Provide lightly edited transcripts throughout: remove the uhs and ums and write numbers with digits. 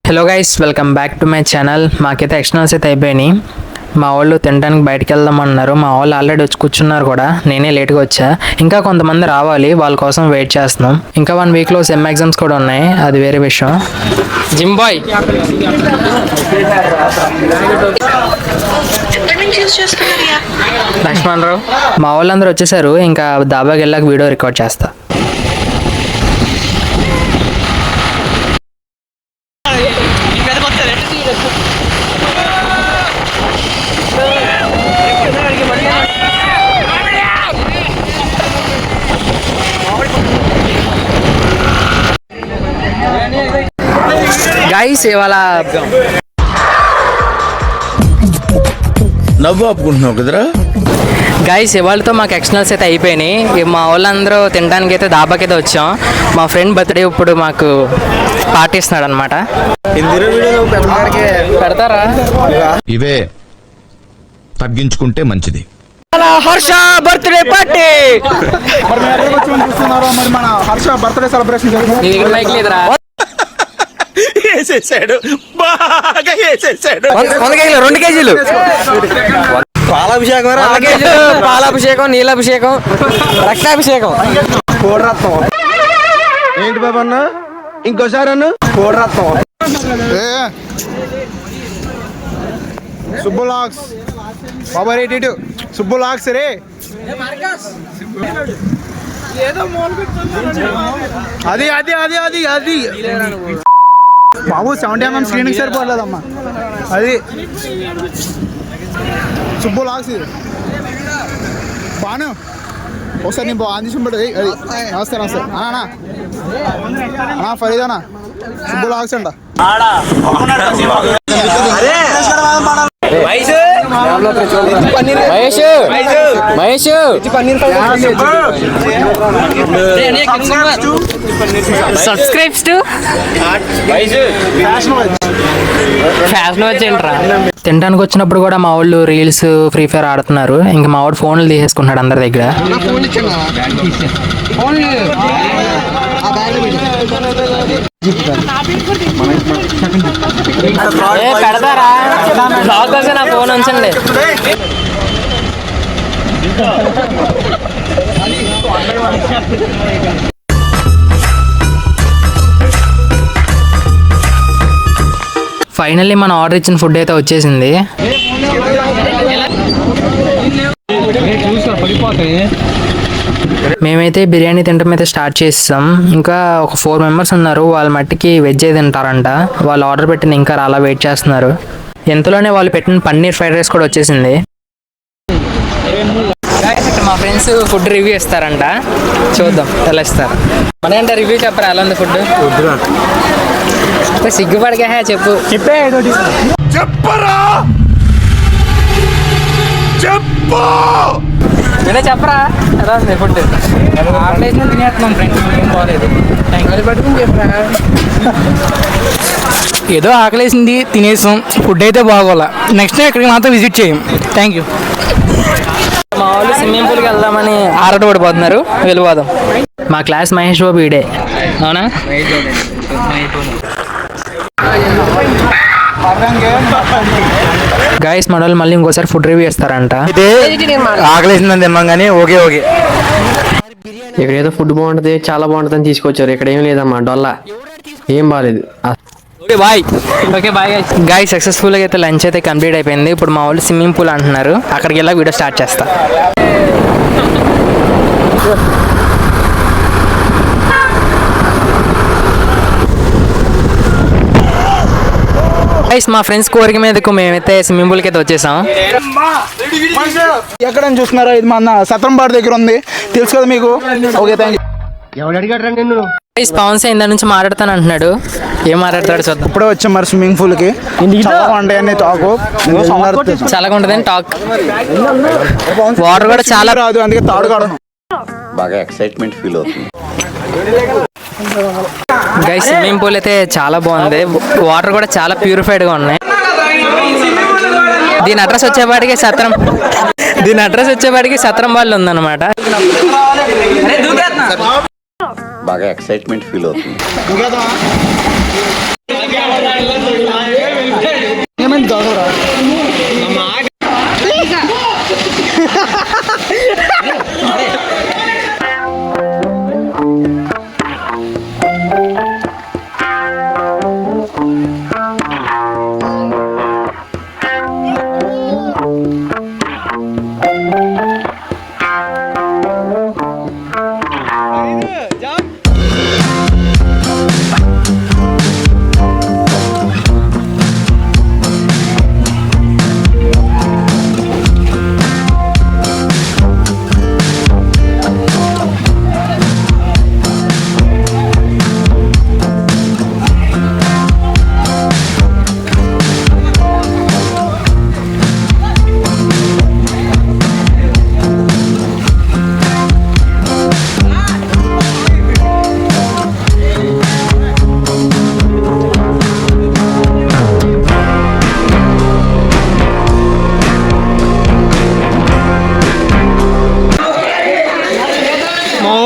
Hello guys, welcome back to my channel. మాకైతే externals అయితే అయిపోయినాయి. మా వాళ్ళు తినడానికి బయటకు వెళ్దామన్నారు. మా వాళ్ళు ఆల్రెడీ వచ్చి కూర్చున్నారు కూడా. నేనే లేట్గా వచ్చా. ఇంకా కొంతమంది రావాలి, వాళ్ళ కోసం వెయిట్ చేస్తున్నాం. ఇంకా 1 వీక్లో సెమ్ ఎగ్జామ్స్ కూడా ఉన్నాయి, అది వేరే విషయం. జిమ్ బాయ్ లక్ష్మణ్ రావు, మా వాళ్ళందరూ వచ్చేసారు. ఇంకా దాబాకి వెళ్ళాక వీడియో రికార్డ్ చేస్తా. గైస్ ఇవాళ నవ్వు ఆపుకుంటున్నావు కదరా. గైస్ ఇవాళతో మాకు ఎక్స్టర్నల్స్ అయితే అయిపోయినాయి. మా వాళ్ళందరూ తినడానికి అయితే దాబాకి అయితే వచ్చాం. మా ఫ్రెండ్ బర్త్డే ఇప్పుడు మాకు పార్టీ ఇస్తున్నాడు అనమాట. పెడతారా? ఇవే తగ్గించుకుంటే మంచిది. Harsha birthday party. మరి మన హర్ష బర్త్డే సెలబ్రేషన్ మైక్ లేదురా. వేసేసాడు, బాగా వేసేసాడు. 2 కేజీలు పాలాభిషేకం, పాలాభిషేకం, నీలాభిషేకం, రక్తాభిషేకం. ఏంటి బాబు అన్న, ఇంకోసారి అన్న కోడరత్నం. సుబ్బులాక్స్ బాబా రేటు సుబ్బులాక్స్ రే. అది అది అది అది అది బాబు 70mm స్క్రీనింగ్ సరిపోలేదమ్మా. అది సుబ్బులాక్స్ బాను. ఒకసారి నేను అందించబడి అది. నమస్తే నమస్తే అన్నా ఫరీదానా సుబ్బులాక్స్ అంట. సబ్స్క్రైబ్స్ టు ఫ్యాషన్ వచ్చేంట్రా. తినడానికి వచ్చినప్పుడు కూడా మా వాళ్ళు రీల్స్, ఫ్రీ ఫైర్ ఆడుతున్నారు. ఇంకా మా వాడు ఫోన్లు తీసేసుకుంటున్నాడు అందరి దగ్గర. పెడతారా? బ్లాగ్ కోసం నా ఫోన్ ఉంచండి. ఫైనల్లీ మన ఆర్డర్ ఇచ్చిన ఫుడ్ అయితే వచ్చేసింది. మేమైతే బిర్యానీ తినడం అయితే స్టార్ట్ చేస్తాం. ఇంకా ఒక 4 మెంబర్స్ ఉన్నారు. వాళ్ళ మట్టికి వెజ్ అయితే తింటారంట. వాళ్ళు ఆర్డర్ పెట్టిన ఇంకా అలా వెయిట్ చేస్తున్నారు. ఎంతలోనే వాళ్ళు పెట్టిన పన్నీర్ ఫ్రైడ్ రైస్ కూడా వచ్చేసింది. మా ఫ్రెండ్స్ ఫుడ్ రివ్యూ ఇస్తారంట, చూద్దాం ఎలా ఇస్తారు. మన రివ్యూ చెప్పరా, ఎలా ఉంది ఫుడ్? సిగ్గుపడిగా చెప్పు. చెప్పరా చెప్పు చెప్పరా ఎలా ఉంది ఫుడ్? తినేస్తున్నాం ఫ్రెండ్స్, ఏం బాగాలేదు. ఏదో ఆకలేసింది, తినేసాం. ఫుడ్ అయితే బాగోలా. నెక్స్ట్ టైం ఇక్కడికి మాత్రం విజిట్ చేయం. Thank you. మా వాళ్ళు స్విమ్మింగ్ పూల్కి వెళ్దామని ఆరాటపడిపోతున్నారు. వెళ్ళిపోదాం. మా క్లాస్ మహేష్ బాబు ఈడే. అవునా? గైస్ మన వాళ్ళు మళ్ళీ ఇంకోసారి ఫుడ్ రివ్యూ ఇస్తారంట. ఆకలేసిందని తిన్నాం కానీ ఓకే. ఇక్కడ ఏదో ఫుడ్ బాగుంటుంది, చాలా బాగుంటుంది అని తీసుకొచ్చారు. ఇక్కడ ఏం లేదమ్మా, డొల్లా ఏం బాగాలేదు. బాయ్. Okay bye guys. సక్సెస్ఫుల్గా అయితే లంచ్ అయితే కంప్లీట్ అయిపోయింది. ఇప్పుడు మా వాళ్ళు స్విమ్మింగ్ పూల్ అంటున్నారు. అక్కడికి వెళ్ళి వీడియో స్టార్ట్ చేస్తా. గైస్ మా ఫ్రెండ్స్ కోరిక మీదకు మేమైతే స్విమ్మింగ్ పూల్కి అయితే వచ్చేసాం. ఎక్కడ చూస్తున్నారా? ఇది మన సత్రంబాడు దగ్గర ఉంది, తెలుసు కదా మీకు. Okay thank you. Pavan sir ఇందా నుంచి మాట్లాడతాను అంటున్నాడు. ఏం మాట్లాడతాడు చూద్దాం. ఇప్పుడే వచ్చాం మరి స్విమ్మింగ్ పూల్ కి. ఉంటాయని టాకు చాలా ఉంటుందని టాక్. వాటర్ కూడా చాలా రాదు, అందుకే తాడు కాడను. బాగా ఎక్సైట్మెంట్ ఫీల్ అవుతుంది. గైస్ స్విమ్మింగ్ పూల్ అయితే చాలా బాగుంది. వాటర్ కూడా చాలా ప్యూరిఫైడ్ గా ఉన్నాయి. దీని అడ్రస్ వచ్చేపాటికి సత్రం వాళ్ళు ఉందన్నమాట. బాగా ఎక్సైట్మెంట్ ఫీల్ అవుతుంది. ఏమైంది గౌరవరా? మా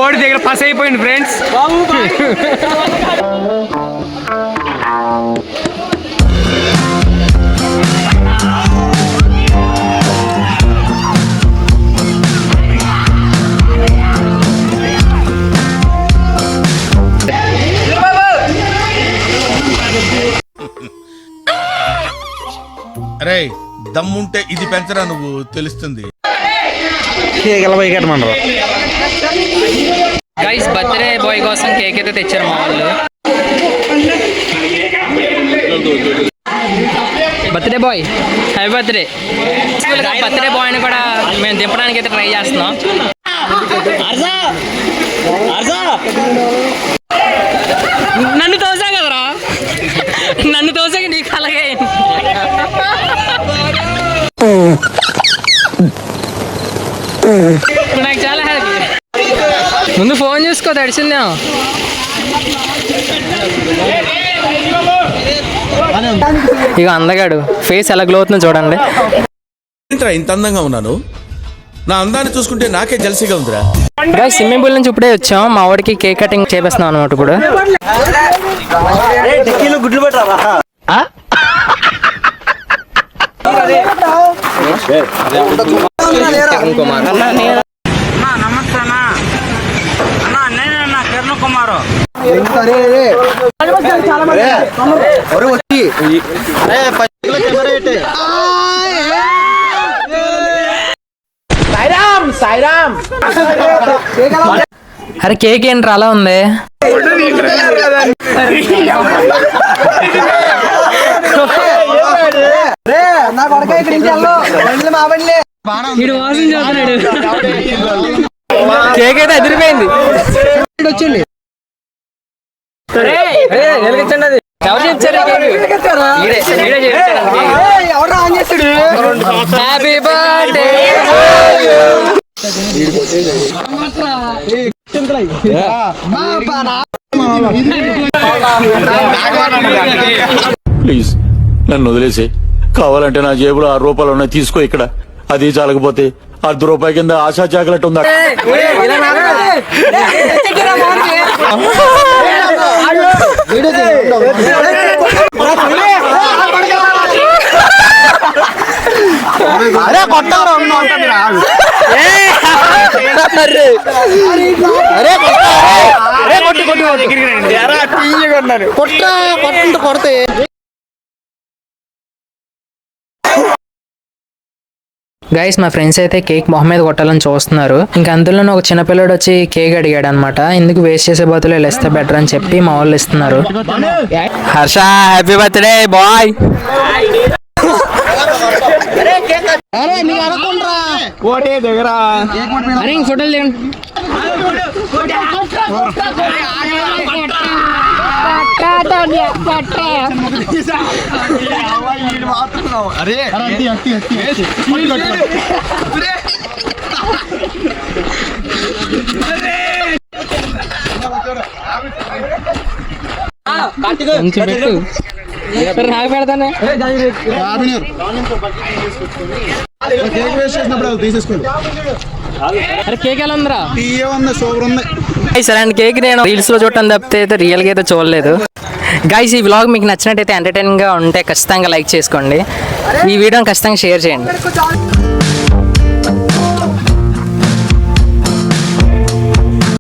వాడి దగ్గర పాస్ అయిపోయింది ఫ్రెండ్స్. అరే దమ్ముంటే ఇది పెంచరా నువ్వు తెలుస్తుంది. గైస్ బర్త్డే బాయ్ కోసం కేక్ అయితే తెచ్చారు మా వాళ్ళు. Birthday boy happy birthday. Birthday బాయ్ని కూడా మేము దింపడానికి అయితే ట్రై చేస్తున్నాం. నన్ను తోసా కదరా, నన్ను తోసాక నీకు అలాగే. నాకు చాలా హ్యాపీ. ముందు ఫోన్ చూసుకో తడిసిందేమో. ఇక అందగాడు ఫేస్ ఎలా గ్లో అవుతుందో చూడండి. ఏంట్రా ఇంత అందంగా ఉన్నాను? నా అందాన్ని చూసుకుంటే నాకే జలసిగా ఉందిరా. గాయ్స్ స్విమ్మింగ్ పూల్ నుంచి ఇప్పుడే వచ్చాం. మా వాడికి కేక్ కటింగ్ చేపిస్తున్నాం అనమాట. ఇప్పుడు గుడ్లు పెట్టారా? అరే కేక్ ఏంట్రా అలా ఉంది? కేక్ అయితే ఎదిరిపోయింది. వచ్చింది ఎవరు చెప్పారు? Happy birthday. ప్లీజ్ నన్ను వదిలేసి, కావాలంటే నా జేబులో 6 రూపాయలు ఉన్నాయి, తీసుకో. ఇక్కడ అది చాలకపోతే ₹10 కింద ఆశా చాకలెట్ ఉందా? కొడితే గైస్ మా ఫ్రెండ్స్ అయితే కేక్ మొహం మీద కొట్టాలని చూస్తున్నారు. ఇంకా అందులోనే ఒక చిన్నపిల్లడు వచ్చి కేక్ అడిగాడు అనమాట. ఎందుకు వేస్ట్ చేసే బదులు ఇలా ఇస్తే బెటర్ అని చెప్పి మా వాళ్ళు ఇస్తున్నారు. Harsha happy birthday boy. ఫోటోలు నాకు పెడతానే కేక్ వేస్ట్ చేసినప్పుడు తీసేసుకోండి. అరే కేక్ ఎలా ఉందిరా? సూపర్ ఉంది. గైస్ అలాంటి కేక్ నేను రీల్స్లో చూడటం తప్పితే అయితే రియల్గా అయితే చూడలేదు. గైస్ ఈ వ్లాగ్ మీకు నచ్చినట్టయితే ఎంటర్టైనింగ్గా ఉంటే ఖచ్చితంగా లైక్ చేసుకోండి. ఈ వీడియోని ఖచ్చితంగా షేర్ చేయండి.